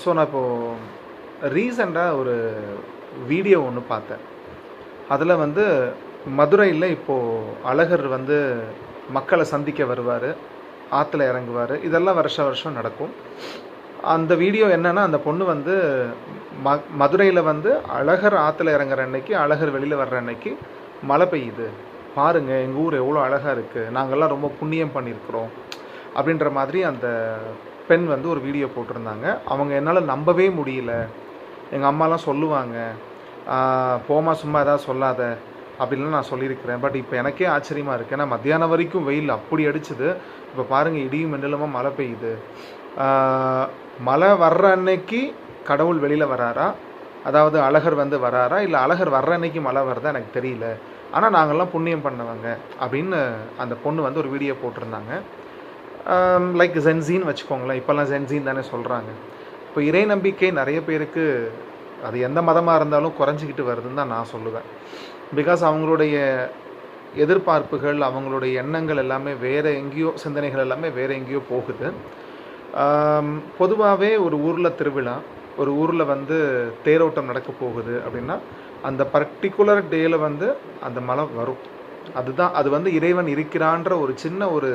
So நான் இப்போது ரீசெண்டாக ஒரு வீடியோ ஒன்று பார்த்தேன். அதில் வந்து மதுரையில் இப்போது அழகர் வந்து மக்களை சந்திக்க வருவார், ஆற்றுல இறங்குவார். இதெல்லாம் வருஷம் நடக்கும். அந்த வீடியோ என்னென்னா, அந்த பொண்ணு வந்து மதுரையில் வந்து அழகர் ஆற்றுல இறங்குற அன்னைக்கு, அழகர் வெளியில் வர்ற அன்னைக்கு மழை பெய்யுது, பாருங்கள் எங்கள் ஊர் எவ்வளோ அழகாக இருக்குது, நாங்கள்லாம் ரொம்ப புண்ணியம் பண்ணியிருக்கிறோம் அப்படின்ற மாதிரி அந்த பெண் வந்து ஒரு வீடியோ போட்டிருந்தாங்க. அவங்க என்னால் நம்பவே முடியல, எங்கள் அம்மாலாம் சொல்லுவாங்க, போமா சும்மா எதாவது சொல்லாத அப்படின்லாம் நான் சொல்லியிருக்கிறேன். பட் இப்போ எனக்கே ஆச்சரியமாக இருக்குது. ஏன்னா மத்தியானம் வரைக்கும் வெயில் அப்படி அடிச்சுது, இப்போ பாருங்கள் இடியும் மின்னலுமாக மழை பெய்யுது. மழை வர்ற அன்னைக்கு கடவுள் வெளியில் வராரா, அதாவது அழகர் வந்து வராரா, இல்லை அழகர் வர்ற அன்னைக்கு மழை வருதா எனக்கு தெரியல, ஆனால் நாங்கள்லாம் புண்ணியம் பண்ணவங்க அப்படின்னு அந்த பொண்ணு வந்து ஒரு வீடியோ போட்டிருந்தாங்க. லைக் ஜென்சின்னு வச்சுக்கோங்களேன், இப்போல்லாம் ஜென்சின்னு தானே சொல்கிறாங்க. இப்போ இறை நம்பிக்கை நிறைய பேருக்கு அது எந்த மதமாக இருந்தாலும் குறைஞ்சிக்கிட்டு வருதுன்னு தான் நான் சொல்லுவேன். பிகாஸ் அவங்களுடைய எதிர்பார்ப்புகள், அவங்களுடைய எண்ணங்கள் எல்லாமே வேறு எங்கேயோ, சிந்தனைகள் எல்லாமே வேறு எங்கேயோ போகுது. பொதுவாகவே ஒரு ஊரில் திருவிழா, ஒரு ஊரில் வந்து தேரோட்டம் நடக்க போகுது அப்படின்னா அந்த பர்டிகுலர் டேயில் வந்து அந்த மழை வரும். அதுதான், அது வந்து இறைவன் இருக்கிறான்ற ஒரு சின்ன ஒரு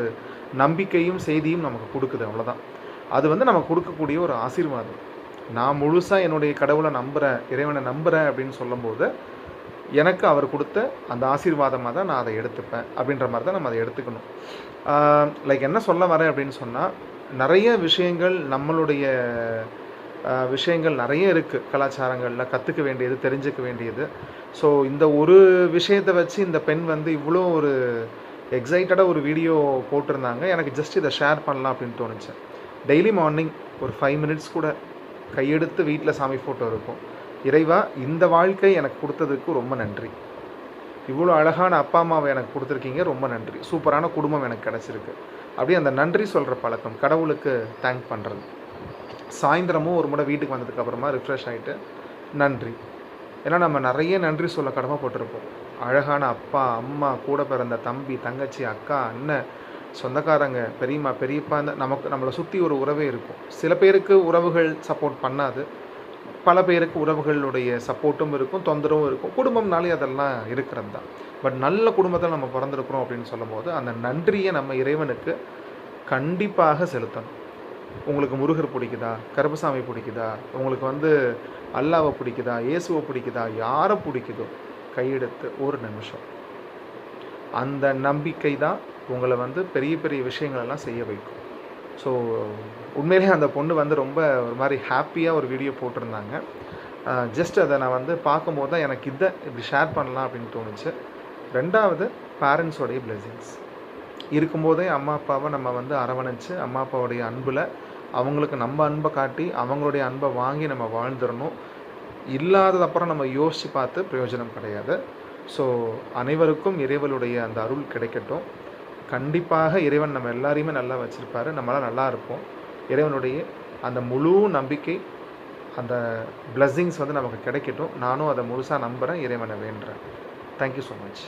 நம்பிக்கையும் செய்தியும் நமக்கு கொடுக்குது, அவ்வளோதான். அது வந்து நமக்கு கொடுக்கக்கூடிய ஒரு ஆசீர்வாதம். நான் முழுசாக என்னுடைய கடவுளை நம்புகிறேன், இறைவனை நம்புகிறேன் அப்படின்னு சொல்லும்போது எனக்கு அவர் கொடுத்த அந்த ஆசீர்வாதமாக தான் நான் அதை எடுத்துப்பேன் அப்படின்ற மாதிரி தான் நம்ம அதை எடுத்துக்கணும். லைக் என்ன சொல்ல வரேன் அப்படின்னு சொன்னால், நிறைய விஷயங்கள், நம்மளுடைய விஷயங்கள் நிறைய இருக்குது கலாச்சாரங்களில், கற்றுக்க வேண்டியது, தெரிஞ்சுக்க வேண்டியது. ஸோ இந்த ஒரு விஷயத்தை வச்சு இந்த பெண் வந்து இவ்வளோ ஒரு எக்ஸைட்டடாக ஒரு வீடியோ போட்டிருந்தாங்க. எனக்கு ஜஸ்ட் இதை ஷேர் பண்ணலாம் அப்படின்னு தோணுச்சு. டெய்லி மார்னிங் ஒரு 5 மினிட்ஸ் கூட கையெடுத்து வீட்டில் சாமி ஃபோட்டோ இருக்கும், இறைவா இந்த வாழ்க்கை எனக்கு கொடுத்ததுக்கு ரொம்ப நன்றி, இவ்வளோ அழகான அப்பா அம்மாவை எனக்கு கொடுத்துருக்கீங்க, ரொம்ப நன்றி, சூப்பரான குடும்பம் எனக்கு கிடச்சிருக்கு, அப்படியே அந்த நன்றி சொல்கிற பழக்கம், கடவுளுக்கு தேங்க் பண்ணுறது. சாயந்தரமும் ஒரு முறை வீட்டுக்கு வந்ததுக்கப்புறமா ரிஃப்ரெஷ் ஆகிட்டு நன்றி. ஏன்னா நம்ம நிறைய நன்றி சொல்ல கடமைப்பட்டிருப்போம். அழகான அப்பா அம்மா, கூட பிறந்த தம்பி தங்கச்சி, அக்கா அண்ணன், சொந்தக்காரங்க, பெரியம்மா பெரியப்பா, நம்மளை சுற்றி ஒரு உறவே இருக்கும். சில பேருக்கு உறவுகள் சப்போர்ட் பண்ணாது, பல பேருக்கு உறவுகளுடைய சப்போர்ட்டும் இருக்கும், தொந்தரவும் இருக்கும். குடும்பம்னாலே அதெல்லாம் இருக்கிறது தான். பட் நல்ல குடும்பத்தில் நம்ம பிறந்திருக்கிறோம் அப்படின்னு சொல்லும்போது அந்த நன்றியை நம்ம இறைவனுக்கு கண்டிப்பாக செலுத்தணும். உங்களுக்கு முருகர் பிடிக்குதா, கருப்பசாமி பிடிக்குதா, உங்களுக்கு வந்து அல்லாவை பிடிக்குதா, இயேசுவை பிடிக்குதா, யாரை பிடிக்குதோ கையெடுத்து ஒரு நிமிஷம், அந்த நம்பிக்கை தான் உங்களை வந்து பெரிய பெரிய விஷயங்களெல்லாம் செய்ய வைக்கும். ஸோ உண்மையிலே அந்த பொண்ணு வந்து ரொம்ப ஒரு மாதிரி ஹாப்பியாக ஒரு வீடியோ போட்டிருந்தாங்க. ஜஸ்ட் அதை நான் வந்து பார்க்கும்போது தான் எனக்கு இதை இப்படி ஷேர் பண்ணலாம் அப்படின்னு தோணுச்சு. ரெண்டாவது, பேரண்ட்ஸோடைய பிளெஸிங்ஸ் இருக்கும்போதே அம்மா அப்பாவை நம்ம வந்து அரவணைச்சு, அம்மா அப்பாவுடைய அன்பில் அவங்களுக்கு நம்ம அன்பை காட்டி அவங்களுடைய அன்பை வாங்கி நம்ம வாழ்ந்துடணும். இல்லாததப்புறம் நம்ம யோசித்து பார்த்து பிரயோஜனம் கிடையாது. ஸோ அனைவருக்கும் இறைவனுடைய அந்த அருள் கிடைக்கட்டும். கண்டிப்பாக இறைவன் நம்ம எல்லாரையுமே நல்லா வச்சுருப்பாரு, நம்மளாம் நல்லா இருப்போம். இறைவனுடைய அந்த முழு நம்பிக்கை, அந்த பிளெஸிங்ஸ் வந்து நமக்கு கிடைக்கட்டும். நானும் அதை முழுசாக நம்புகிறேன், இறைவனை வேண்டுறேன். Thank you so much.